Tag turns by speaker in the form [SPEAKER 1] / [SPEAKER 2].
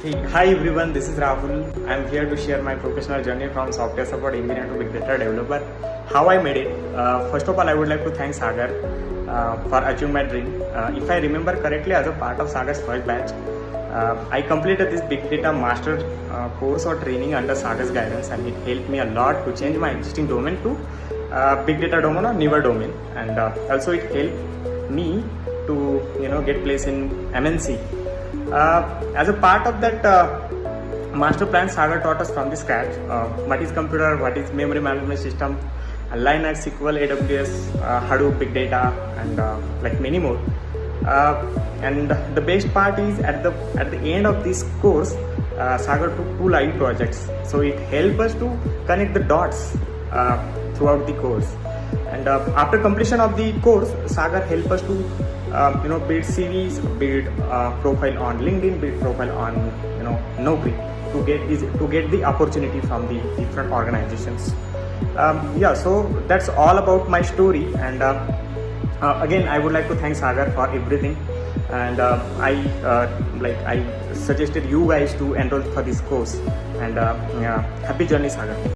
[SPEAKER 1] Hi everyone, this is Rahul. I'm here to share my professional journey from software support engineer to big data developer. How I made it. First of all, I would like to thank Sagar for achieving my dream. If I remember correctly, as a part of Sagar's first batch, I completed this big data master course or training under Sagar's guidance, and it helped me a lot to change my existing domain to big data domain or newer domain, and also it helped me to get place in MNC. As a part of that master plan, Sagar taught us from the scratch what is computer, what is memory management system, Linux, SQL, AWS, Hadoop, big data, and like many more. And the best part is at the end of this course, Sagar took 2 live projects, so it helped us to connect the dots throughout the course. And after completion of the course, Sagar helped us to build CVs, build profile on LinkedIn, build profile on Naukri to get the opportunity from the different organizations. So that's all about my story, and again I would like to thank Sagar for everything, and I suggested you guys to enroll for this course, and happy journey, Sagar.